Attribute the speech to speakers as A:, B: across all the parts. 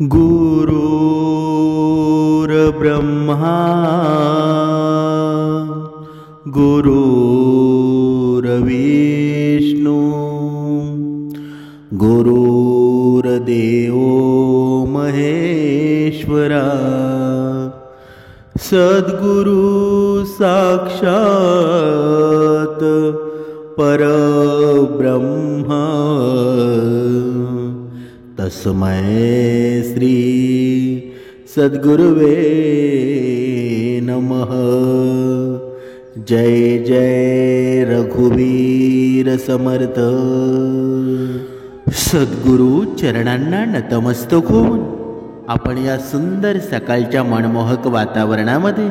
A: गुरुर्ब्रह्मा गुरुर्विष्णू गुरुर्देवो महेश्वरा सद्गुरु साक्षात परब्रह्म तस्मै श्री सद्गुरुवे नमः। जय जय रघुवीर समर्थ। सद्गुरु चरणांना नतमस्तक होऊन आपण या सुंदर सकाळच्या मनमोहक वातावरणामध्ये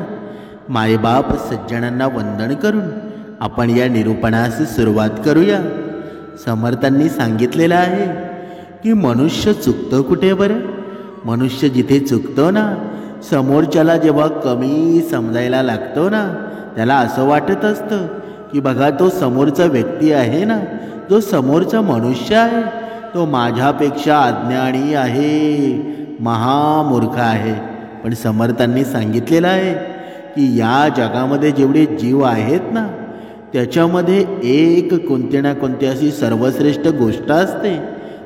A: मायबाप सज्जनांना वंदन करून आपण या निरूपणास सुरुवात करूया। समर्थांनी सांगितलेलं आहे की मनुष्य चुकतो कुठे बरं? मनुष्य जिथे चुकतो ना, समोरच्याला जेव्हा कमी समजायला लागतो ना, त्याला असं वाटत असतं की बघा तो समोरचा व्यक्ती आहे ना, जो समोरचा मनुष्य आहे तो माझ्यापेक्षा अज्ञानी आहे, महामूर्ख आहे। पण समर्थांनी सांगितलेलं आहे की या जगामध्ये जेवढे जीव आहेत ना, त्याच्यामध्ये एक कोणती ना कोणती अशी सर्वश्रेष्ठ गोष्ट असते,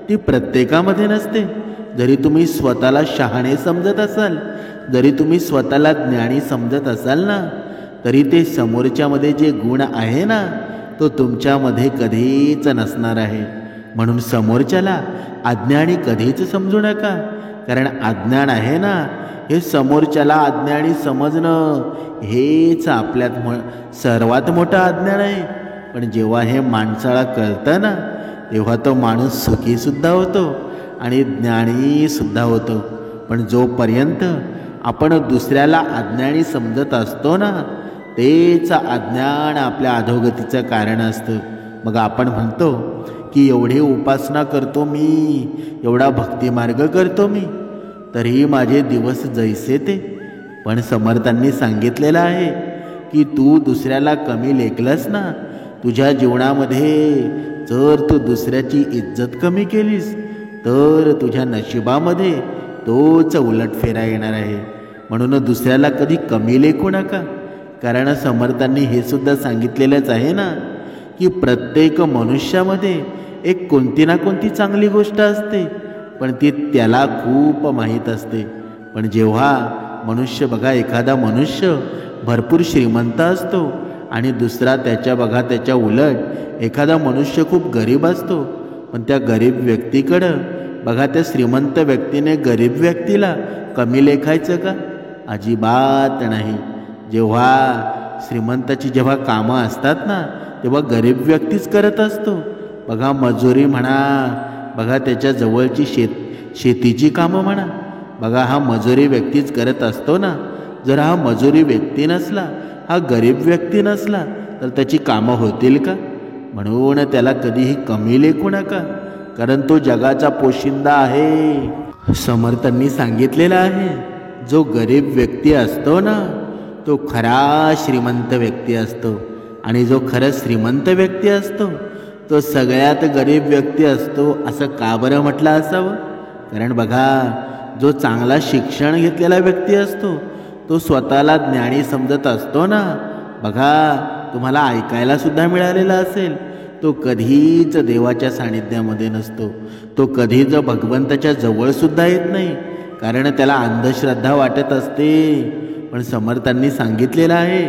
A: ती प्रत्येकामध्ये नसते। जरी तुम्ही स्वतःला शहाणे समजत असाल, जरी तुम्ही स्वतःला ज्ञानी समजत असाल ना, तरी ते समोरच्यामध्ये जे गुण आहे ना, तो तुमच्यामध्ये कधीच नसणार आहे। म्हणून समोरच्याला अज्ञानी कधीच समजू नका, कारण अज्ञान आहे ना, हे समोरच्याला अज्ञानी समजणं हेच आपल्यात सर्वात मोठं अज्ञान आहे। पण जेव्हा हे माणसाला कळतं ना, तेव्हा तो माणूस सुखीसुद्धा होतो आणि ज्ञानीसुद्धा होतो। पण जोपर्यंत आपण दुसऱ्याला अज्ञानी समजत असतो ना, तेच अज्ञान आपल्या अधोगतीचं कारण असतं। मग आपण म्हणतो की एवढी उपासना करतो मी, एवढा भक्तिमार्ग करतो मी, तरीही माझे दिवस जैसे ते। पण समर्थांनी सांगितलेलं आहे की तू दुसऱ्याला कमी लेखलंस ना, तुझ्या जीवनामध्ये जर तू दुसऱ्याची इज्जत कमी केलीस तर तुझ्या नशिबामध्ये तोच उलटफेरा येणार आहे। म्हणून दुसऱ्याला कधी कमी लेखू नका, कारण समर्थांनी हे सुद्धा सांगितलेलंच आहे ना की प्रत्येक मनुष्यामध्ये एक कोणती ना कोणती चांगली गोष्ट असते, पण ती त्याला खूप माहीत असते। पण जेव्हा मनुष्य बघा, एखादा मनुष्य भरपूर श्रीमंत असतो आणि दुसरा त्याच्या उलट एखादा मनुष्य खूप गरीब असतो, पण त्या गरीब व्यक्तीकडं बघा, त्या श्रीमंत व्यक्तीने गरीब व्यक्तीला कमी लेखायचं का? अजिबात नाही। जेव्हा श्रीमंताची जेव्हा कामं असतात ना, तेव्हा गरीब व्यक्तीच करत असतो। बघा मजुरी म्हणा, बघा त्याच्या जवळची शेतीची कामं म्हणा, बघा हा मजुरी व्यक्तीच करत असतो ना। जर हा मजुरी व्यक्ती नसला, हा गरीब व्यक्ती नसला, तर त्याची कामं होतील का? म्हणून त्याला कधीही कमी लेखू नका, कारण तो जगाचा पोशिंदा आहे। समर्थांनी सांगितलेलं आहे, जो गरीब व्यक्ती असतो ना, तो खरा श्रीमंत व्यक्ती असतो, आणि जो खरं श्रीमंत व्यक्ती असतो तो सगळ्यात गरीब व्यक्ती असतो। असं का बरं म्हटलं असावं? कारण बघा, जो चांगला शिक्षण घेतलेला व्यक्ती असतो तो स्वतःला ज्ञानी समजत असतो ना। बघा, तुम्हाला ऐकायला सुद्धा मिळालेलं असेल, तो कधीच देवाच्या सानिध्यामध्ये नसतो, तो कधीच भगवंताच्या जवळसुद्धा येत नाही, कारण त्याला अंधश्रद्धा वाटत असते। पण समर्थांनी सांगितलेलं आहे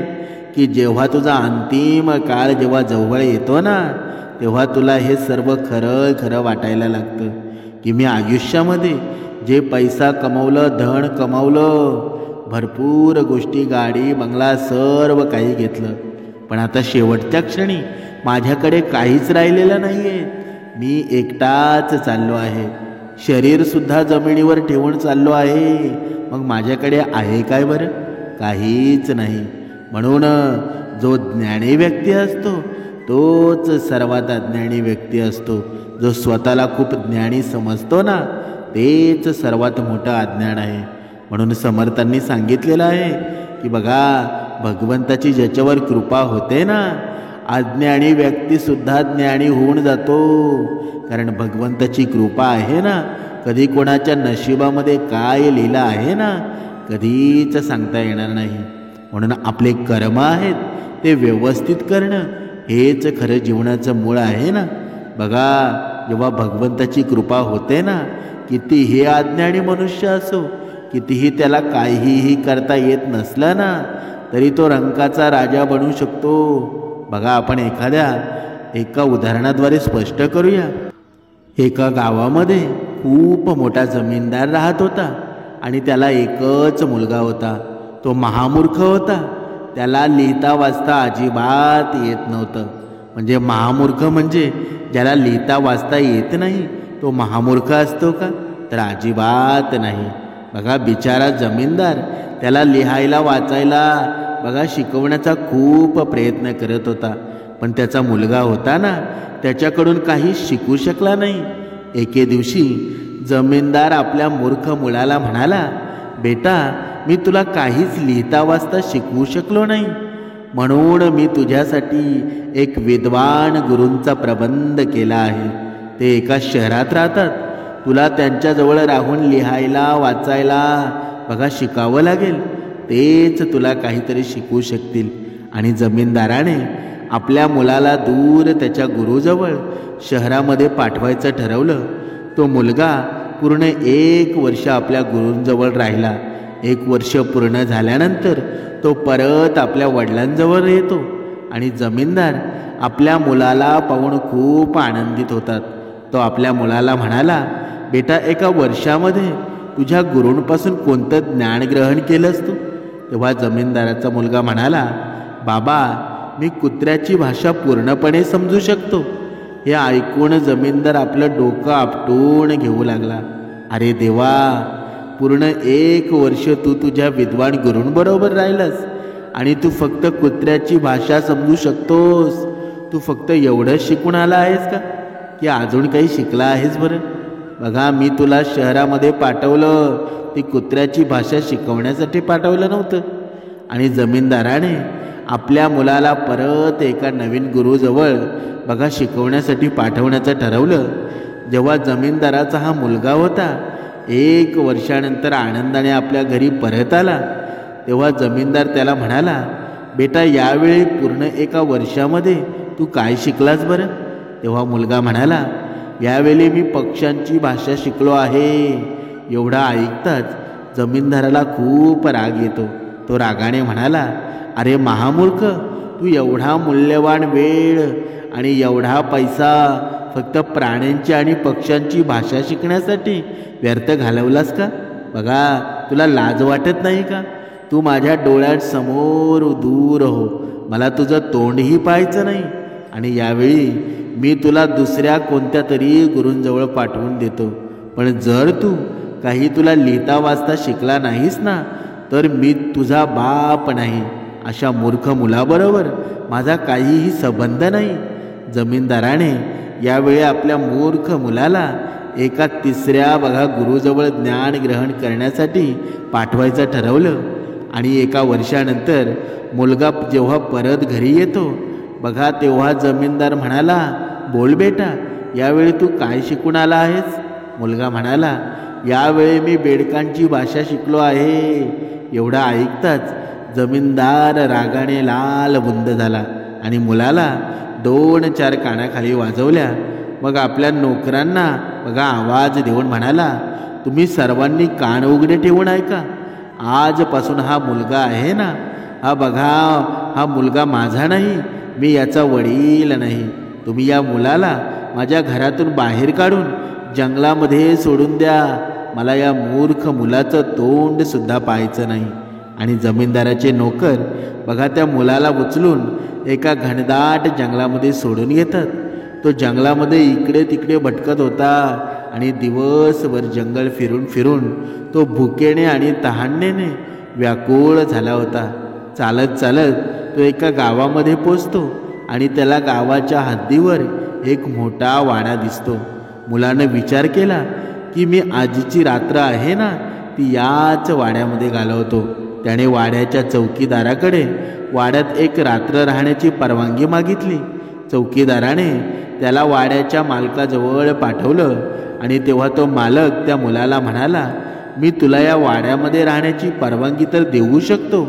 A: की जेव्हा तुझा अंतिम काळ जेव्हा जवळ येतो ना, तेव्हा तुला हे सर्व खरं खरं वाटायला लागतं की मी आयुष्यामध्ये जे पैसा कमवलं, धन कमवलं, भरपूर गोष्टी, गाडी बंगला सर्व काही घेतलं, पण आता शेवटच्या क्षणी माझ्याकडे काहीच राहिलेलं नाही आहे। मी एकटाच चाललो आहे, शरीरसुद्धा जमिनीवर ठेवून चाललो आहे, मग माझ्याकडे आहे काय बरं? काहीच नाही। म्हणून जो ज्ञानी व्यक्ती असतो तोच सर्वात अज्ञानी व्यक्ती असतो। जो स्वतःला खूप ज्ञानी समजतो ना, तेच सर्वात मोठं अज्ञान आहे। म्हणून समर्थांनी सांगितलेलं आहे की बघा, भगवंताची ज्याच्यावर कृपा होते ना, अज्ञानी व्यक्ती सुद्धा ज्ञानी होऊन जातो, कारण भगवंताची कृपा आहे ना, कधी कोणाच्या नशिबामध्ये काय लिहिलं आहे ना, कधीच सांगता येणार नाही. म्हणून आपले कर्म आहेत ते व्यवस्थित करणं हेच खरं जीवनाचं मूळ आहे ना. बघा, जेव्हा भगवंताची कृपा होते ना, कितीही अज्ञानी मनुष्य असो, कितीही त्याला काहीही करता येत नसलं ना, तरी तो रंकाचा राजा बनू शकतो. बघा, आपण एका उदाहरणाद्वारे स्पष्ट करूया. एका गावामध्ये खूप मोठा जमीनदार राहत होता आणि त्याला एकच मुलगा होता. तो महामूर्ख होता. त्याला लिहिता वाचता अजिबात येत नव्हतं. म्हणजे महामूर्ख म्हणजे ज्याला लिहिता वाचता येत नाही तो महामूर्ख असतो का? तर अजिबात नाही. बघा, बिचारा जमीनदार त्याला लिहायला वाचायला शिकवण्याचा खूप प्रयत्न करत होता. पण त्याचा मुलगा होता ना, त्याच्याकडून काही शिकू शकला नाही. एके दिवशी जमीनदार आपल्या मूर्ख मुलाला म्हणाला, बेटा, मी तुला काहीच लिहिता वाचता शिकवू शकलो नाही, म्हणून मी तुझ्यासाठी एक विद्वान गुरूंचा प्रबंध केला आहे. ते एका शहरात राहतात. तुला त्यांच्याजवळ राहून लिहायला वाचायला शिकावं लागेल. तेच तुला काहीतरी शिकवू शकतील. आणि जमीनदाराने आपल्या मुलाला दूर त्याच्या गुरुजवळ शहरामध्ये पाठवायचं ठरवलं. तो मुलगा पूर्ण 1 वर्ष आपल्या गुरूंजवळ राहिला. 1 वर्ष पूर्ण झाल्यानंतर तो परत आपल्या वडिलांजवळ येतो आणि जमीनदार आपल्या मुलाला पाहून खूप आनंदित होतात. तो आपल्या मुलाला म्हणाला, बेटा, एका वर्षामध्ये तुझ्या गुरूंपासून कोणतं ज्ञान ग्रहण केलंस तू? तेव्हा जमीनदाराचा मुलगा म्हणाला, बाबा, मी कुत्र्याची भाषा पूर्णपणे समजू शकतो. हे ऐकून जमीनदार आपलं डोकं आपटून घेऊ लागला. अरे देवा, पूर्ण 1 वर्ष तू तुझ्या विद्वान गुरूंबरोबर राहिलास आणि तू फक्त कुत्र्याची भाषा समजू शकतोस. तू फक्त एवढंच शिकून आला आहेस का, की अजून काही शिकला आहेस? बरं बघा, मी तुला शहरामध्ये पाठवलं, ती कुत्र्याची भाषा शिकवण्यासाठी पाठवलं नव्हतं. आणि जमीनदाराने आपल्या मुलाला परत एका नवीन गुरुजवळ शिकवण्यासाठी पाठवण्याचं ठरवलं. जेव्हा जमीनदाराचा हा मुलगा होता 1 वर्षानंतर आनंदाने आपल्या घरी परत आला, तेव्हा जमीनदार त्याला म्हणाला, बेटा, यावेळी पूर्ण 1 वर्षामध्ये तू काय शिकलास बरं? तेव्हा मुलगा म्हणाला, यावेळी मी पक्ष्यांची भाषा शिकलो आहे. एवढा ऐकताच जमीनदाराला खूप राग येतो. तो रागाने म्हणाला, अरे महामूर्ख, तू एवढा मूल्यवान वेळ आणि एवढा पैसा फक्त प्राण्यांची आणि पक्ष्यांची भाषा शिकण्यासाठी व्यर्थ घालवलास का? बघा, तुला लाज वाटत नाही का? तू माझ्या डोळ्यासमोर दूर हो, मला तुझं तोंडही पाहायचं नाही. आणि यावेळी मी तुला दुसऱ्या कोणत्या तरी गुरूंजवळ पाठवून देतो. पण जर तू तुला लिहिता वाचता शिकला नाहीस ना, तर मी तुझा बाप नाही. अशा मूर्ख मुलाबरोबर माझा काहीही संबंध नाही. जमीनदाराने यावेळी आपल्या मूर्ख मुलाला एका तिसऱ्या गुरुजवळ ज्ञान ग्रहण करण्यासाठी पाठवायचं ठरवलं. आणि 1 वर्षानंतर मुलगा जेव्हा परत घरी येतो तेव्हा जमीनदार म्हणाला, बोल बेटा, यावेळी तू काय शिकून आला आहेस? मुलगा म्हणाला, यावेळी मी बेडकांची भाषा शिकलो आहे. एवढा ऐकताच जमीनदार रागाने लाल बुंद झाला आणि मुलाला 2-4 कानाखाली वाजवल्या. मग आपल्या नोकरांना आवाज देऊन म्हणाला, तुम्ही सर्वांनी कान उघडे ठेवून ऐका. आजपासून हा मुलगा आहे ना, हा मुलगा माझा नाही, मी याचा वडील नाही. तुम्ही या मुलाला माझ्या घरातून बाहेर काढून जंगलामध्ये सोडून द्या. मला या मूर्ख मुलाचं तोंड सुद्धा पाहायचं नाही. आणि जमीनदाराचे नोकर त्या मुलाला उचलून एका घनदाट जंगलामध्ये सोडून येतात. तो जंगलामध्ये इकडे तिकडे भटकत होता आणि दिवसभर जंगल फिरून फिरून तो भुकेने आणि तहानेने व्याकुळ झाला होता. चालत चालत तो एका गावामध्ये पोचतो आणि त्याला गावाच्या हद्दीवर एक मोठा वाडा दिसतो. मुलानं विचार केला की मी आजची रात्र आहे ना, ती याच वाड्यामध्ये घालवतो. त्याने वाड्याच्या चौकीदाराकडे वाड्यात एक रात्र राहण्याची परवानगी मागितली. चौकीदाराने त्याला वाड्याच्या मालकाजवळ पाठवलं आणि तेव्हा तो मालक त्या मुलाला म्हणाला, मी तुला या वाड्यामध्ये राहण्याची परवानगी तर देऊ शकतो,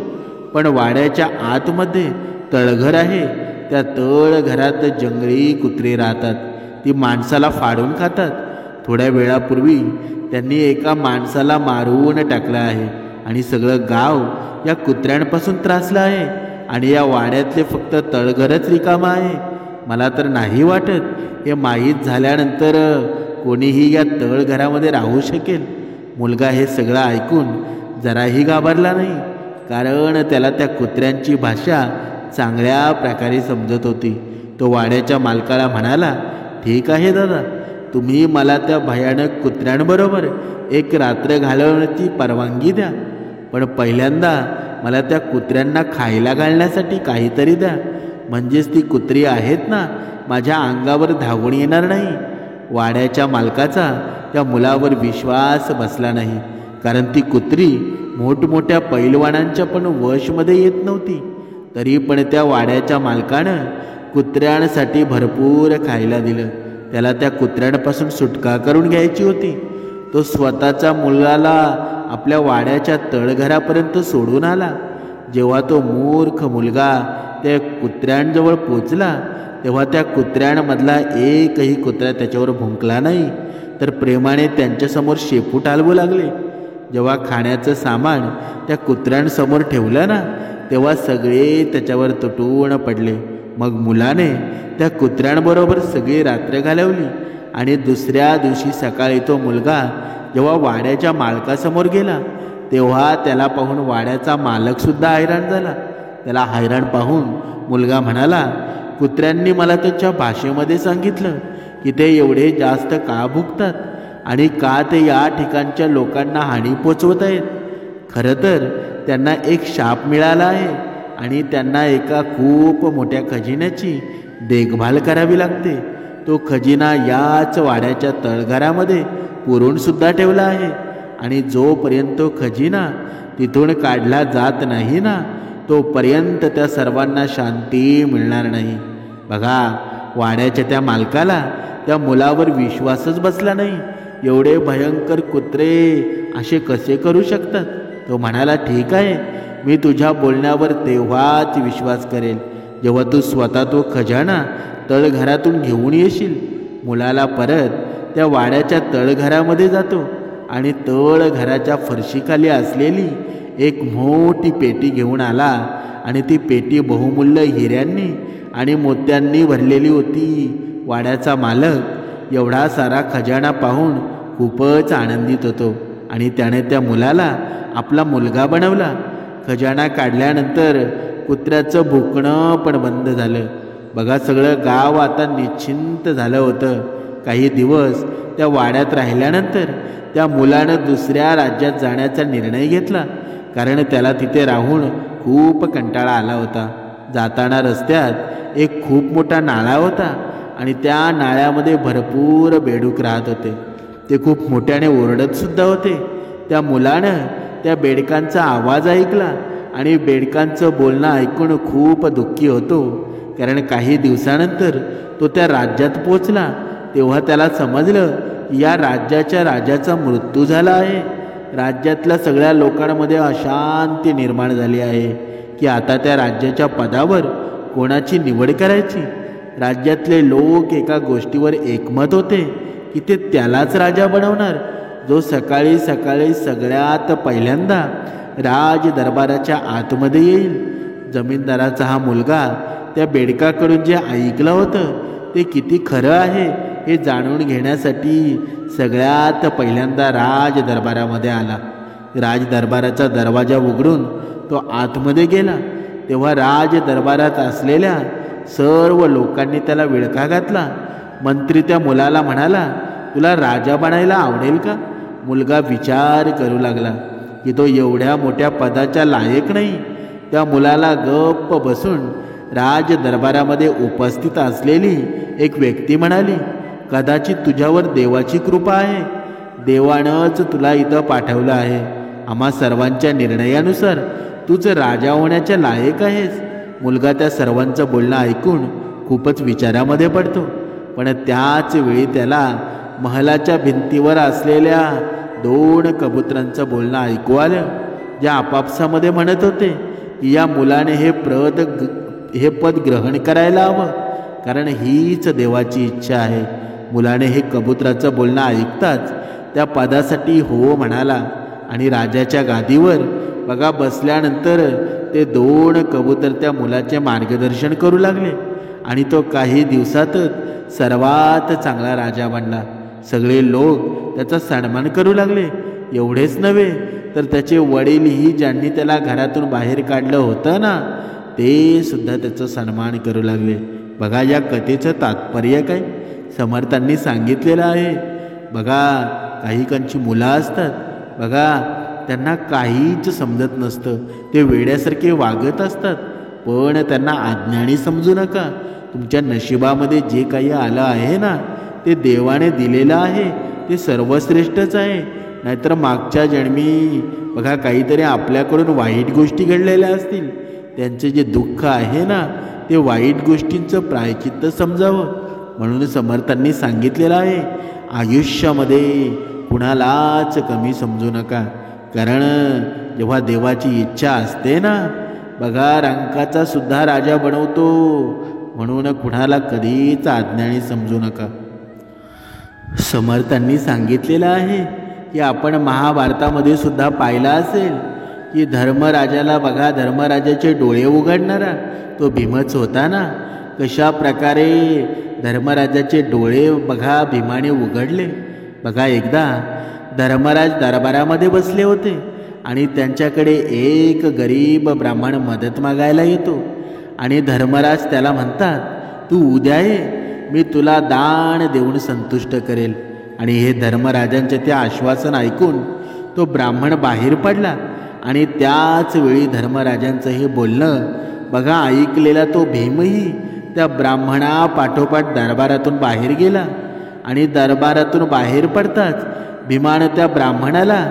A: पण वाड्याच्या आतमध्ये तळघर आहे. त्या तळघरात जंगली कुत्रे राहतात. ती माणसाला फाडून खातात. थोड्या वेळापूर्वी त्यांनी एका माणसाला मारून टाकलं आहे आणि सगळं गाव या कुत्र्यांपासून त्रासलं आहे आणि या वाड्यातले फक्त तळघरच रिकामं आहे. मला तर नाही वाटत हे माहीत झाल्यानंतर कोणीही या तळघरामध्ये राहू शकेल. मुलगा हे सगळं ऐकून जराही घाबरला नाही, कारण त्याला त्या कुत्र्यांची भाषा चांगल्या प्रकारे समजत होती. तो वाड्याच्या मालकाला म्हणाला, ठीक आहे दादा, तुम्ही मला त्या भयानक कुत्र्यांबरोबर एक रात्र घालवण्याची परवानगी द्या, पण पहिल्यांदा मला त्या कुत्र्यांना खायला घालण्यासाठी काहीतरी द्या, म्हणजेच ती कुत्री आहेत ना माझ्या अंगावर धावून येणार नाही. वाड्याच्या मालकाचा त्या मुलावर विश्वास बसला नाही, कारण ती कुत्री मोठमोठ्या पैलवानांच्या पण वशमध्ये येत नव्हती. तरी पण त्या वाड्याच्या मालकानं कुत्र्यांसाठी भरपूर खायला दिलं. त्याला त्या कुत्र्यांपासून सुटका करून घ्यायची होती. तो स्वतःच्या मुलाला आपल्या वाड्याच्या तळघरापर्यंत सोडून आला. जेव्हा तो मूर्ख मुलगा त्या कुत्र्यांजवळ पोचला तेव्हा त्या कुत्र्यांमधला एकही कुत्रा त्याच्यावर भुंकला नाही, तर प्रेमाने त्यांच्यासमोर शेपूट हलवू लागले. जेव्हा खाण्याचं सामान त्या कुत्र्यांसमोर ठेवलं ना, तेव्हा सगळे त्याच्यावर तुटून पडले. मग मुलाने त्या कुत्र्यांबरोबर सगळी रात्र घालवली आणि दुसऱ्या दिवशी सकाळी तो मुलगा जेव्हा वाड्याच्या मालकासमोर गेला तेव्हा त्याला पाहून वाड्याचा मालकसुद्धा हैराण झाला. त्याला हैराण पाहून मुलगा म्हणाला, कुत्र्यांनी मला त्यांच्या भाषेमध्ये सांगितलं की ते एवढे जास्त का भुकतात आणि का ते या ठिकाणच्या लोकांना हानी पोचवत आहेत. खरं तर त्यांना एक शाप मिळाला आहे आणि त्यांना एका खूप मोठ्या खजिन्याची देखभाल करावी लागते. तो खजिना याच वाड्याच्या तळघरामध्ये पुरूनसुद्धा ठेवला आहे आणि जोपर्यंत तो खजिना तिथून काढला जात नाही ना, तोपर्यंत त्या सर्वांना शांती मिळणार नाही. बघा, वाड्याच्या त्या मालकाला त्या मुलावर विश्वासच बसला नाही. एवढे भयंकर कुत्रे असे कसे करू शकतात? तो म्हणाला, ठीक आहे, मी तुझ्या बोलण्यावर तेव्हाच विश्वास करेल जेव्हा तू स्वतः तो खजाना तळघरातून घेऊन येशील. मुलाला परत त्या वाड्याच्या तळघरामध्ये जातो आणि तळघराच्या फरशीखाली असलेली एक मोठी पेटी घेऊन आला आणि ती पेटी बहुमूल्य हिऱ्यांनी आणि मोत्यांनी भरलेली होती. वाड्याचा मालक एवढा सारा खजाना पाहून खूपच आनंदित होतो आणि त्याने त्या मुलाला आपला मुलगा बनवला. खजाना काढल्यानंतर कुत्र्याचं भुकणं पण बंद झालं. बघा, सगळं गाव आता निश्चिंत झालं होतं. काही दिवस त्या वाड्यात राहिल्यानंतर त्या मुलानं दुसऱ्या राज्यात जाण्याचा निर्णय घेतला, कारण त्याला तिथे राहून खूप कंटाळा आला होता. जाताना रस्त्यात एक खूप मोठा नाळा होता आणि त्या नाळ्यामध्ये भरपूर बेडूक राहत होते. ते खूप मोठ्याने ओरडतसुद्धा होते. त्या मुलानं त्या बेडकांचा आवाज ऐकला आणि बेडकांचं बोलणं ऐकून खूप दुःखी होतो, कारण काही दिवसानंतर तो त्या राज्यात पोचला. तेव्हा त्याला समजलं की या राज्याच्या राजाचा मृत्यू झाला आहे. राज्यातल्या सगळ्या लोकांमध्ये अशांती निर्माण झाली आहे की आता त्या राज्याच्या पदावर कोणाची निवड करायची. राज्यातले लोक एका गोष्टीवर एकमत होते की ते त्यालाच राजा बनवणार जो सकाळी सकाळी सगळ्यात पहिल्यांदा राज दरबाराच्या आतमध्ये येईल. जमीनदाराचा हा मुलगा त्या बेडकाकडून जे ऐकलं होतं ते किती खरं आहे हे जाणून घेण्यासाठी सगळ्यात पहिल्यांदा राज दरबारामध्ये आला. राज दरबाराचा दरवाजा उघडून तो आतमध्ये गेला. तेव्हा राज दरबारात असलेल्या सर्व लोकांनी त्याला विळखा घातला. मंत्री त्या मुलाला म्हणाला, तुला राजा बनायला आवडेल का? मुलगा विचार करू लागला की तो एवढ्या मोठ्या पदाच्या लायक नाही. त्या मुलाला गप्प बसून राज दरबारामध्ये उपस्थित असलेली एक व्यक्ती म्हणाली, कदाचित तुझ्यावर देवाची कृपा आहे. देवानंच तुला इथं पाठवलं आहे. आम्हा सर्वांच्या निर्णयानुसार तूच राजा होण्याच्या लायक आहेस. मुलगा त्या सर्वांचं बोलणं ऐकून खूपच विचारामध्ये पडतो, पण त्याच वेळी त्याला महलाच्या भिंतीवर असलेल्या 2 कबुतरांचं बोलणं ऐकू आलं, ज्या आपापसामध्ये म्हणत होते की या मुलाने हे पद ग्रहण करायला हवं, कारण हीच देवाची इच्छा आहे. मुलाने हे कबुतराचं बोलणं ऐकताच त्या पदासाठी हो म्हणाला आणि राजाच्या गादीवर बघा बसल्यानंतर ते 2 कबूतर त्या मुलाचे मार्गदर्शन करू लागले आणि तो काही दिवसातच सर्वात चांगला राजा बनला. सगळे लोक त्याचा सन्मान करू लागले. एवढेच नव्हे तर त्याचे वडीलही, ज्यांनी त्याला घरातून बाहेर काढलं होतं ना, ते सुद्धा त्याचा सन्मान करू लागले. बघा या कथेचं तात्पर्य काय समर्थांनी सांगितलेलं आहे. बघा काही कांची मुलं असतात, बघा त्यांना काहीच समजत नसतं, ते वेड्यासारखे वागत असतात. पण त्यांना अज्ञानी समजू नका. तुमच्या नशिबामध्ये जे काही आलं आहे ना, ते देवाने दिलेलं आहे, ते सर्वश्रेष्ठच आहे. नाहीतर मागच्या जन्मी बघा काहीतरी आपल्याकडून वाईट गोष्टी घडलेल्या असतील, त्यांचे जे दुःख आहे ना, ते वाईट गोष्टींचं प्रायचित्त समजावं. म्हणून समर्थांनी सांगितलेलं आहे, आयुष्यामध्ये कुणालाच कमी समजू नका. कारण जेव्हा देवाची इच्छा असते ना, बघा रंकाचा सुद्धा राजा बनवतो. म्हणून कुणाला कधीच अज्ञानी समजू नका. समर्थांनी सांगितलेलं आहे की आपण महाभारतामध्ये सुद्धा पाहिलं असेल की धर्मराजाला बघा, धर्मराजाचे डोळे उघडणारा तो भीमच होता ना. कशा प्रकारे धर्मराजाचे डोळे बघा भीमाने उघडले. बघा एकदा धर्मराज दरबारामध्ये बसले होते आणि त्यांच्याकडे एक गरीब ब्राह्मण मदत मागायला येतो आणि धर्मराज त्याला म्हणतात, तू उद्या ये, मी तुला दान देऊन संतुष्ट करेल. आणि हे धर्मराजांचे ते आश्वासन ऐकून तो ब्राह्मण बाहेर पडला आणि त्याच वेळी धर्मराजांचं हे बोलणं बघा ऐकलेला तो भीमही त्या ब्राह्मणा पाठोपाठ दरबारातून बाहेर गेला. आणि दरबारातून बाहेर पडताच भीमानं त्या ब्राह्मणाला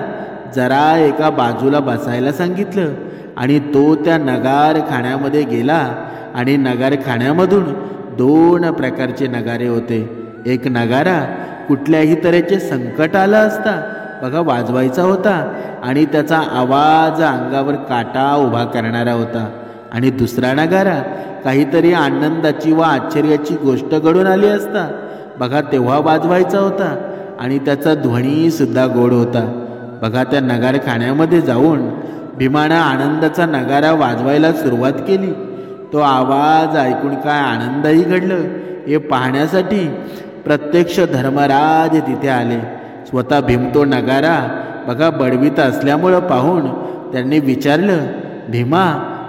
A: जरा एका बाजूला बसायला सांगितलं आणि तो त्या नगारखान्यामध्ये गेला. आणि नगारखान्यामधून 2 प्रकारचे नगारे होते. एक नगारा कुठल्याही तऱ्हेचे संकट आलं असता बघा वाजवायचा होता आणि त्याचा आवाज अंगावर काटा उभा करणारा होता. आणि दुसरा नगारा काहीतरी आनंदाची व आश्चर्याची गोष्ट घडून आली असता बघा तेव्हा वाजवायचा होता आणि त्याचा ध्वनी सुद्धा गोड होता. बघा त्या नगारखान्यामध्ये जाऊन भीमानं आनंदाचा नगारा वाजवायला सुरुवात केली. तो आवाज ऐकून काय आनंदही घडलं हे पाहण्यासाठी प्रत्यक्ष धर्मराज तिथे आले. स्वतः भीम तो नगारा बघा बडवीत असल्यामुळं पाहून त्यांनी विचारलं, भीमा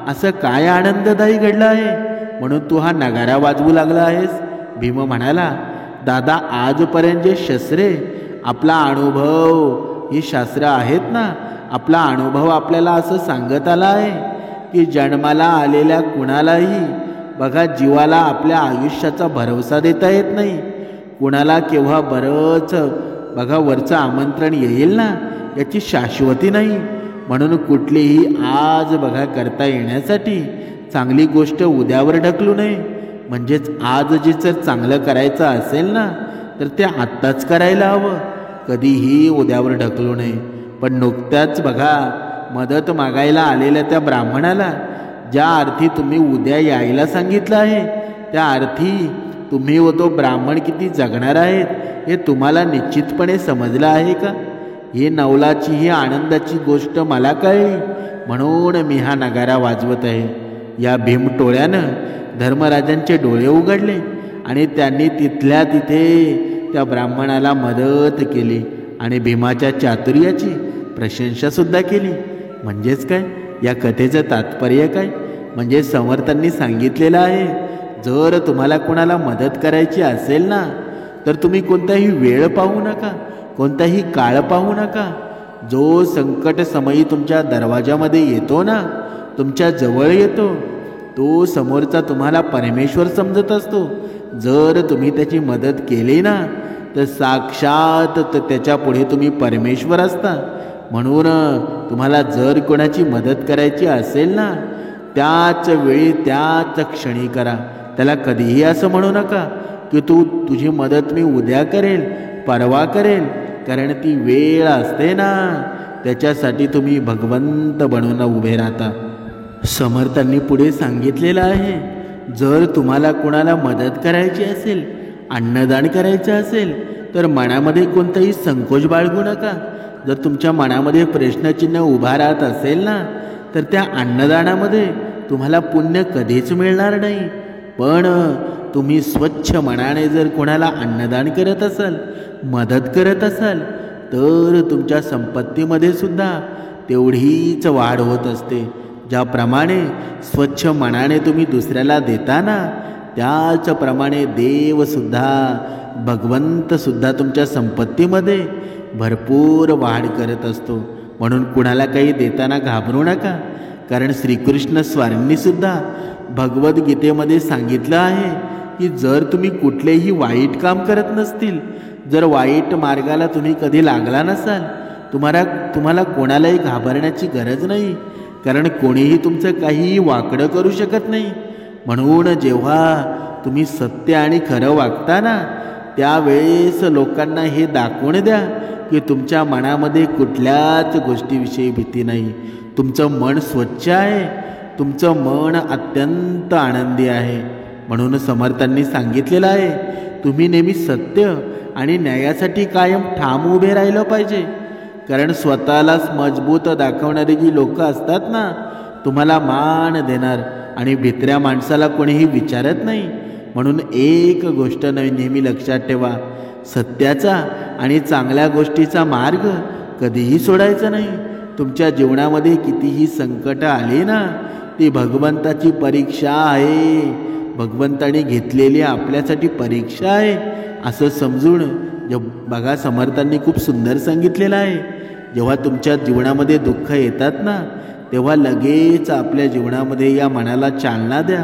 A: असं काय आनंददायी घडलं आहे म्हणून तू हा नगारा वाजवू लागला आहेस? भीम म्हणाला, दादा आजपर्यंत जे शस्त्रे आपला अनुभव ही शास्त्र आहेत ना, आपला अनुभव आपल्याला असं सांगत आला आहे की जन्माला आलेल्या कुणालाही बघा जीवाला आपल्या आयुष्याचा भरवसा देता येत नाही. कुणाला केव्हा बरंच बघा वरचं आमंत्रण येईल ना याची शाश्वती नाही. म्हणून कुठलीही आज बघा करता येण्यासाठी चांगली गोष्ट उद्यावर ढकलू नये. म्हणजेच आज जे जर चांगलं करायचं असेल ना तर ते आत्ताच करायला हवं, कधीही उद्यावर ढकलू नये. पण नुकत्याच बघा मदत मागायला आलेल्या त्या ब्राह्मणाला ज्या अर्थी तुम्ही उद्या यायला सांगितलं आहे त्या अर्थी तुम्ही व तो ब्राह्मण किती जगणार आहेत हे तुम्हाला निश्चितपणे समजलं आहे का? ही नवलाची ही आनंदाची गोष्ट मला कळली म्हणून मी हा नगारा वाजवत आहे. या भीमटोळ्यानं धर्मराजांचे डोळे उघडले आणि त्यांनी तिथल्या तिथे त्या ब्राह्मणाला मदत केली आणि भीमाच्या चातुर्याची प्रशंसासुद्धा केली. म्हणजेच काय या कथेचं तात्पर्य काय? म्हणजे समर्थांनी सांगितलेलं आहे, जर तुम्हाला कोणाला मदत करायची असेल ना तर तुम्ही कोणताही वेळ पाहू नका, कोणताही काळ पाहू नका. जो संकट समयी तुमच्या दरवाजामध्ये येतो ना, तुमच्या जवळ येतो, तो समोरचा तुम्हाला परमेश्वर समजत असतो. जर तुम्ही त्याची मदत केली ना तर साक्षात त्याच्या पुढे तुम्ही परमेश्वर असता. म्हणून तुम्हाला जर कोणाची मदत करायची असेल ना त्याच वेळी त्याच क्षणी करा. त्याला कधीही असं म्हणू नका की तुझी मदत मी उद्या करेल, परवा करेल, कारण ती वेळ असते ना, त्याच्यासाठी तुम्ही भगवंत बनून उभे राहता. समर्थांनी पुढे सांगितलेलं आहे, जर तुम्हाला कोणाला मदत करायची असेल, अन्नदान करायचं असेल, तर मनामध्ये कोणताही संकोच बाळगू नका. जर तुमच्या मनामध्ये प्रश्नचिन्ह उभा राहत असेल ना, तर त्या अन्नदानामध्ये तुम्हाला पुण्य कधीच मिळणार नाही. पण तुम्ही स्वच्छ मनाने जर कोणाला अन्नदान करत असाल, मदत करत असाल, तर तुमच्या संपत्तीमध्ये सुद्धा तेवढीच वाढ होत असते. ज्याप्रमाणे स्वच्छ मनाने तुम्ही दुसऱ्याला देताना, त्याचप्रमाणे देवसुद्धा, भगवंतसुद्धा तुमच्या संपत्तीमध्ये भरपूर वाढ करत असतो. म्हणून कुणाला काही देताना घाबरू नका, कारण श्रीकृष्ण स्वामींनीसुद्धा भगवद्गीतेमध्ये सांगितलं आहे की जर तुम्ही कुठलेही वाईट काम करत नसतील, जर वाईट मार्गाला तुम्ही कधी लागला नसाल, तुम्हाला कोणालाही घाबरण्याची गरज नाही, कारण कोणीही तुमचं काहीही वाकडं करू शकत नाही. म्हणून जेव्हा तुम्ही सत्य आणि खरं वागता ना, त्यावेळेस लोकांना हे दाखवून द्या की तुमच्या मनामध्ये कुठल्याच गोष्टीविषयी भीती नाही. तुमचं मन स्वच्छ आहे, तुमचं मन अत्यंत आनंदी आहे. म्हणून समर्थांनी सांगितलेलं आहे, तुम्ही नेहमी सत्य आणि न्यायासाठी कायम ठाम उभे राहिलं पाहिजे. कारण स्वतःलाच मजबूत दाखवणारी जी लोक असतात ना, तुम्हाला मान देणार आणि भित्र्या माणसाला कोणीही विचारत नाही. म्हणून एक गोष्ट नेहमी लक्षात ठेवा, सत्याचा आणि चांगल्या गोष्टीचा मार्ग कधीही सोडायचा नाही. तुमच्या जीवनामध्ये कितीही संकट आली ना, ती भगवंताची परीक्षा आहे, भगवंताने घेतलेली आपल्यासाठी परीक्षा आहे असं समजून बघा. समर्थांनी खूप सुंदर सांगितलेलं आहे, जेव्हा तुमच्या जीवनामध्ये दुःख येतात ना, तेव्हा लगेच आपल्या जीवनामध्ये या मनाला चालना द्या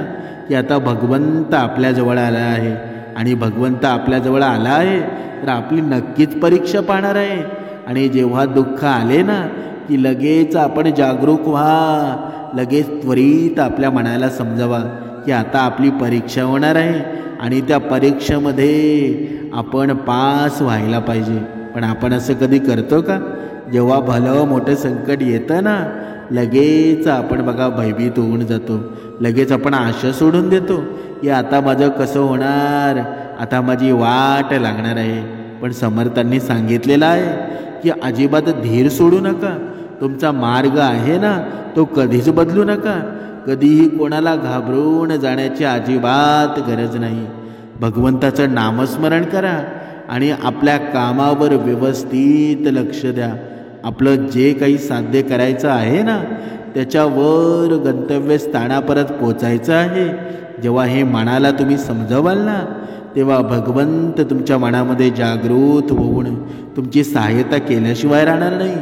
A: की आता भगवंत आपल्याजवळ आला आहे, आणि भगवंत आपल्याजवळ आला आहे तर आपली नक्कीच परीक्षा पाहणार आहे. आणि जेव्हा दुःख आले ना की लगेच आपण जागरूक व्हा, लगेच त्वरित आपल्या मनाला समजावा की आता आपली परीक्षा होणार आहे आणि त्या परीक्षेमध्ये आपण पास व्हायला पाहिजे. पण आपण असं कधी करतो का? जेव्हा भलं मोठं संकट येतं ना, लगेच आपण बघा भयभीत होऊन जातो, लगेच आपण आशा सोडून देतो की आता माझं कसं होणार, आता माझी वाट लागणार आहे. पण समर्थांनी सांगितलेलं आहे की अजिबात धीर सोडू नका. तुमचा मार्ग आहे ना, तो कधीच बदलू नका. कधीही कोणाला घाबरून जाण्याची अजिबात गरज नाही. भगवंताचं नामस्मरण करा आणि आपल्या कामावर व्यवस्थित लक्ष द्या. आपलं जे काही साध्य करायचं आहे ना, त्याच्यावर गंतव्यस्थानापर्यंत पोचायचं आहे. जेव्हा हे मनाला तुम्ही समजवाल ना, तेव्हा भगवंत तुमच्या मनामध्ये जागृत होऊन तुमची सहाय्यता केल्याशिवाय राहणार नाही.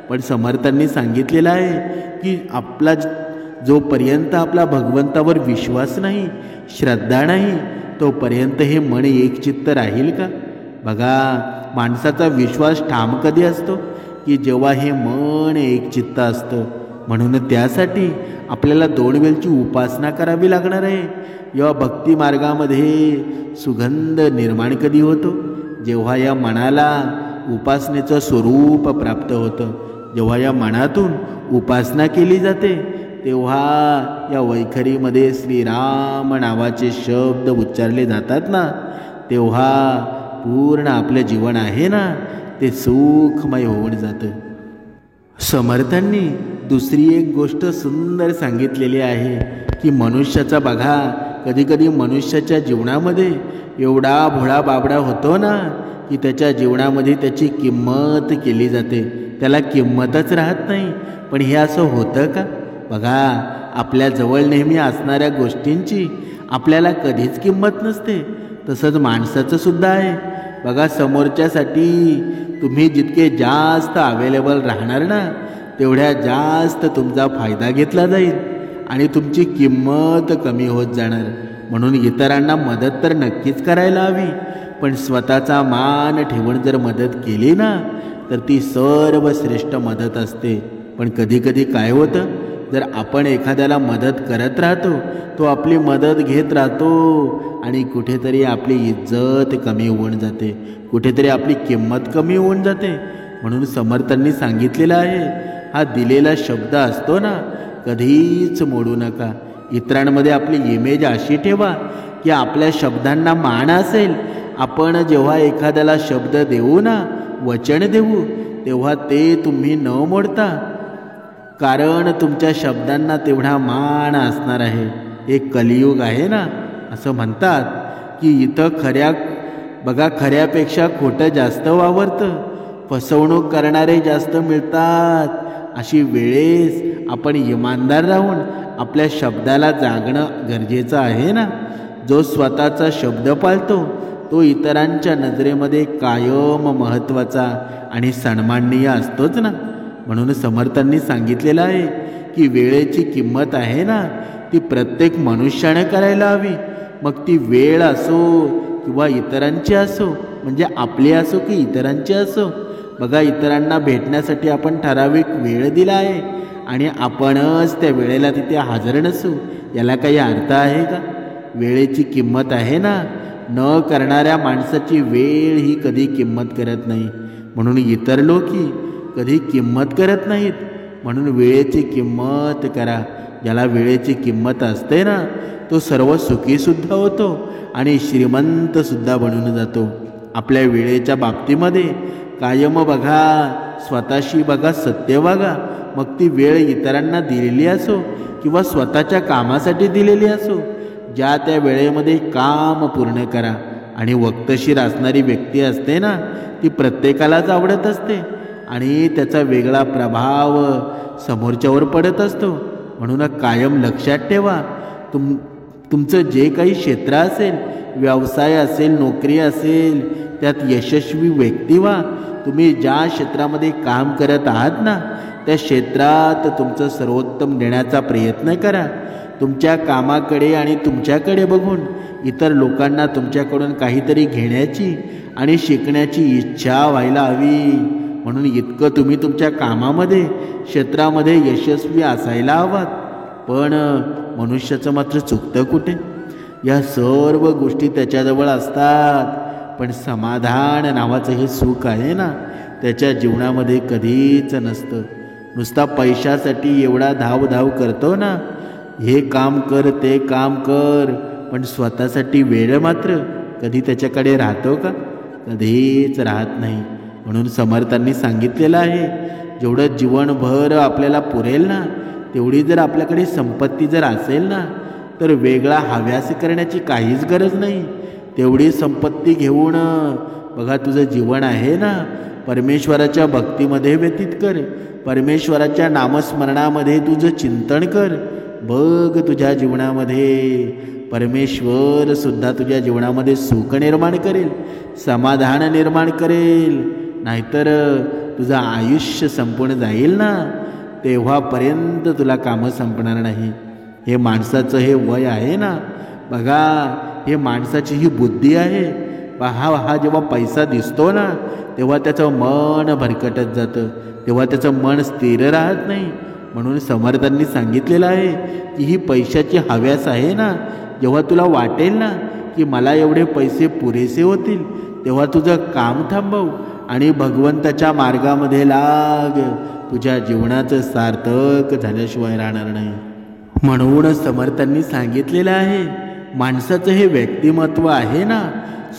A: पण समर्थांनी सांगितलेलं आहे की आपला जोपर्यंत आपला भगवंतावर विश्वास नाही, श्रद्धा नाही, तोपर्यंत हे मन एकचित्त राहील का? बघा, माणसाचा विश्वास ठाम कधी असतो की जेव्हा हे मन एकचित्त असतं. म्हणून त्यासाठी आपल्याला 2 वेळची उपासना करावी लागणार आहे. जेव्हा भक्ती मार्गामध्ये सुगंध निर्माण कधी होतो, जेव्हा या मनाला उपासनेचं स्वरूप प्राप्त होतं, जेव्हा या मनातून उपासना केली जाते, तेव्हा या वैखरीमध्ये श्रीराम नावाचे शब्द उच्चारले जातात ना, तेव्हा पूर्ण आपलं जीवन आहे ना, ते सुखमय होऊन जातं. समर्थांनी दुसरी एक गोष्ट सुंदर सांगितलेली आहे की मनुष्याचा बघा, कधीकधी मनुष्याच्या जीवनामध्ये एवढा भोळा बाबडा होतो ना की त्याच्या जीवनामध्ये त्याची किंमत केली जाते, त्याला किंमतच राहत नाही. पण हे असं होतं का? बघा, आपल्याजवळ नेहमी असणाऱ्या गोष्टींची आपल्याला कधीच किंमत नसते. तसंच माणसाचं सुद्धा आहे. बघा, समोरच्यासाठी तुम्ही जितके जास्त अवेलेबल राहणार ना, तेवढ्या जास्त तुमचा फायदा घेतला जाईल आणि तुमची किंमत कमी होत जाणार. म्हणून इतरांना मदत तर नक्कीच करायला हवी, पण स्वतःचा मान ठेवून जर मदत केली ना, तर ती सर्वश्रेष्ठ मदत असते. पण कधीकधी काय होतं जर आपण एखाद्याला मदत करत राहतो, तो आपली मदत घेत राहतो आणि कुठेतरी आपली इज्जत कमी होऊन जाते, कुठेतरी आपली किंमत कमी होऊन जाते. म्हणून समर्थांनी सांगितलेलं आहे, हा दिलेला शब्द असतो ना, कधीच मोडू नका. इतरांमध्ये आपली इमेज अशी ठेवा की आपल्या शब्दांना मान असेल. आपण जेव्हा एखाद्याला शब्द देऊ ना, वचन देऊ, तेव्हा ते तुम्ही न मोडता, कारण तुमच्या शब्दांना तेवढा मान असणार आहे. हे कलियुग आहे ना. असं म्हणतात की इथं खऱ्यापेक्षा खोटं जास्त वावरतं, फसवणूक करणारे जास्त मिळतात. अशी वेळेस आपण इमानदार राहून आपल्या शब्दाला जागणं गरजेचं आहे ना. जो स्वतःचा शब्द पाळतो तो इतरांच्या नजरेमध्ये कायम महत्त्वाचा आणि सन्माननीय असतोच ना. म्हणून समर्थांनी सांगितलेलं आहे की वेळेची किंमत आहे ना, ती प्रत्येक मनुष्याने करायला हवी. मग ती वेळ असो किंवा इतरांची असो, म्हणजे आपली असो की इतरांची असो. बघा, इतरांना भेटण्यासाठी आपण ठराविक वेळ दिला आहे आणि आपणच त्या वेळेला तिथे हजर नसू, याला काही अर्थ आहे का? वेळेची किंमत आहे ना. न करणाऱ्या माणसाची वेळ ही कधी किंमत करत नाही, म्हणून इतर लोकही कधी किंमत करत नाहीत. म्हणून वेळेची किंमत करा. ज्याला वेळेची किंमत असते ना, तो सर्व सुखीसुद्धा होतो आणि श्रीमंतसुद्धा बनून जातो. आपल्या वेळेच्या बाबतीमध्ये कायम बघा, स्वतःशी बघा, सत्य वागा. मग ती वेळ इतरांना दिलेली असो किंवा स्वतःच्या कामासाठी दिलेली असो, ज्या त्या वेळेमध्ये काम पूर्ण करा. आणि वक्तशीर असणारी व्यक्ती असते ना, ती प्रत्येकालाच आवडत असते आणि त्याचा वेगळा प्रभाव समोरच्यावर पडत असतो. म्हणून कायम लक्षात ठेवा, तुमचं जे काही क्षेत्र असेल, व्यवसाय असेल, नोकरी असेल, त्यात यशस्वी व्यक्ती व्हा. तुम्ही ज्या क्षेत्रामध्ये काम करत आहात ना, त्या क्षेत्रात तुमचं सर्वोत्तम देण्याचा प्रयत्न करा. तुमच्या कामाकडे आणि तुमच्याकडे बघून इतर लोकांना तुमच्याकडून काहीतरी घेण्याची आणि शिकण्याची इच्छा व्हायला हवी. म्हणून इतकं तुम्ही तुमच्या कामामध्ये, क्षेत्रामध्ये यशस्वी असायला हवात. पण मनुष्याचं मात्र चुकतं कुठे? या सर्व गोष्टी त्याच्याजवळ असतात, पण समाधान नावाचं हे सुख आहे ना, त्याच्या जीवनामध्ये कधीच नसतं. नुसता पैशासाठी एवढा धाव करतो ना, हे काम कर, ते काम कर, पण स्वतःसाठी वेळ मात्र कधी त्याच्याकडे राहतो का? कधीच राहत नाही. म्हणून समर्थांनी सांगितलेलं आहे, जेवढं जीवनभर आपल्याला पुरेल ना, तेवढी जर आपल्याकडे संपत्ती जर असेल ना, तर वेगळा हव्यास करण्याची काहीच गरज नाही. तेवढी संपत्ती घेऊन बघा, तुझं जीवन आहे ना, परमेश्वराच्या भक्तीमध्ये व्यतीत कर. परमेश्वराच्या नामस्मरणामध्ये तुझं चिंतन कर. बघ, तुझ्या जीवनामध्ये परमेश्वर सुद्धा तुझ्या जीवनामध्ये सुख निर्माण करेल, समाधान निर्माण करेल. नाहीतर तुझं आयुष्य संपून जाईल ना, तेव्हापर्यंत तुला कामं संपणार नाही. हे माणसाचं हे वय आहे ना, बघा, हे माणसाची ही बुद्धी आहे. हा जेव्हा पैसा दिसतो ना, तेव्हा त्याचं मन भरकटत जातं, तेव्हा त्याचं मन स्थिर राहत नाही. म्हणून समर्थांनी सांगितलेलं आहे की ही पैशाची हव्यास आहे ना, जेव्हा तुला वाटेल ना की मला एवढे पैसे पुरेसे होतील, तेव्हा तुझं काम थांबव आणि भगवंताच्या मार्गामध्ये लाग. तुझ्या जीवनाचं सार्थक झाल्याशिवाय राहणार नाही. म्हणून समर्थांनी सांगितलेलं आहे, माणसाचं हे व्यक्तिमत्व आहे ना,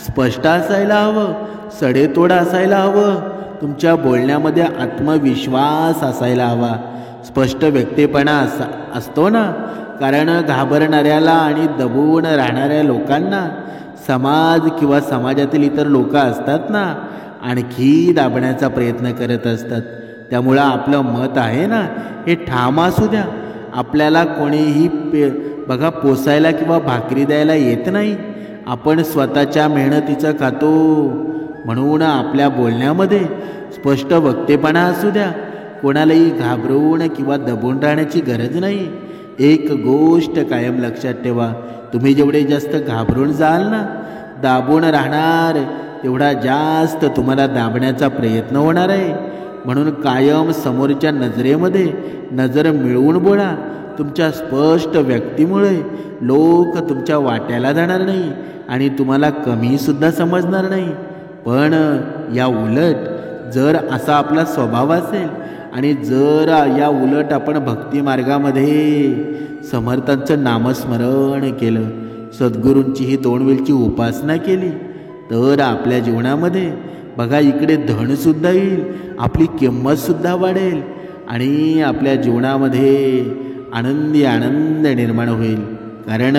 A: स्पष्ट असायला हवं, सडेतोड असायला हवं. तुमच्या बोलण्यामध्ये आत्मविश्वास असायला हवा. स्पष्ट व्यक्तीपणा असतो ना, कारण घाबरणाऱ्याला आणि दबून राहणाऱ्या लोकांना समाज किंवा समाजातील इतर लोक असतात ना, आणखी दाबण्याचा प्रयत्न करत असतात. त्यामुळं आपलं मत आहे ना, हे ठाम असू द्या. आपल्याला कोणीही बघा पोसायला किंवा भाकरी द्यायला येत नाही. आपण स्वतःच्या मेहनतीचं खातो. म्हणून आपल्या बोलण्यामध्ये स्पष्ट वक्तेपणा असू द्या. कोणालाही घाबरवून किंवा दबून राहण्याची गरज नाही. एक गोष्ट कायम लक्षात ठेवा, तुम्ही जेवढे जास्त घाबरून जाल ना, दाबून राहणार, तेवढा जास्त तुम्हाला दाबण्याचा प्रयत्न होणार आहे. म्हणून कायम समोरच्या नजरेमध्ये नजर मिळवून बोला. तुमच्या स्पष्ट व्यक्तीमुळे लोक तुमच्या वाट्याला जाणार नाही आणि तुम्हाला कमीसुद्धा समजणार नाही. पण या उलट जर असा आपला स्वभाव असेल आणि जर या उलट आपण भक्ती मार्गामध्ये समर्थांचं नामस्मरण केलं, सद्गुरूंचीही 2 वेळची उपासना केली, तर आपल्या जीवनामध्ये बघा इकडे धनसुद्धा येईल, आपली किंमतसुद्धा वाढेल आणि आपल्या जीवनामध्ये आनंद निर्माण होईल. कारण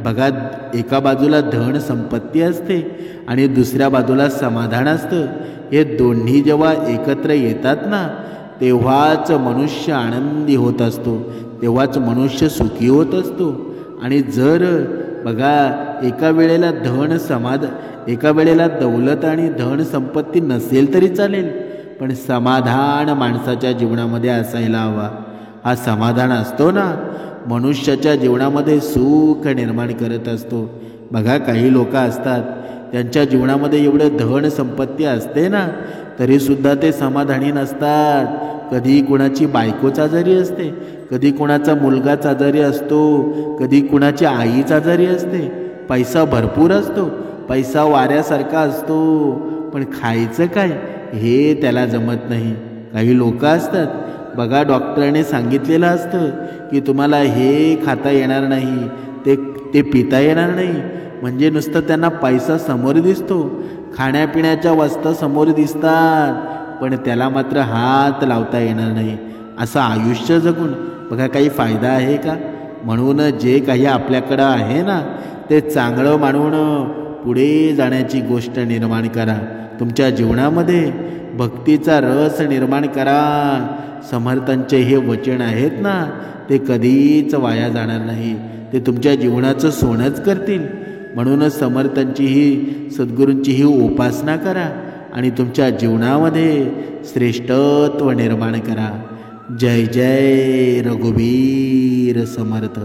A: बघा एका बाजूला धन संपत्ती असते आणि दुसऱ्या बाजूला समाधान असतं. हे दोन्ही जेव्हा एकत्र येतात ना, तेव्हाच मनुष्य आनंदी होत असतो, तेव्हाच मनुष्य सुखी होत असतो. आणि जर बघा एका वेळेला दौलत आणि धन संपत्ती नसेल तरी चालेल, पण समाधान माणसाच्या जीवनामध्ये असायला हवा. हा समाधान असतो ना, मनुष्याच्या जीवनामध्ये सुख निर्माण करत असतो. बघा काही लोक असतात, त्यांच्या जीवनामध्ये एवढं धन संपत्ती असते ना, तरीसुद्धा ते समाधानी नसतात. कधी कुणाची बायकोच आजारी असते, कधी कुणाचा मुलगाच आजारी असतो, कधी कुणाची आईच आजारी असते. पैसा भरपूर असतो, पैसा वाऱ्यासारखा असतो, पण खायचं काय हे त्याला जमत नाही. काही लोक असतात बघा, डॉक्टरने सांगितलेलं असतं की तुम्हाला हे खाता येणार नाही, ते पिता येणार नाही, म्हणजे नुसतं त्यांना पैसा समोर दिसतो, खाण्यापिण्याच्या वस्तू समोर दिसतात, पण त्याला मात्र हात लावता येणार नाही. असं आयुष्य जगून बघा काही फायदा आहे का? म्हणून जे काही आपल्याकडं आहे ना, ते चांगलं मानून पुढे जाण्याची गोष्ट निर्माण करा. तुमच्या जीवनामध्ये भक्तीचा रस निर्माण करा. समर्थांचे हे वचन आहेत ना, ते कधीच वाया जाणार नाही, ते तुमच्या जीवनाचं सोनंच करतील. म्हणूनच समर्थांचीही सद्गुरूंचीही उपासना करा आणि तुमच्या जीवनामध्ये श्रेष्ठत्व निर्माण करा. जय जय रघुवीर समर्थ.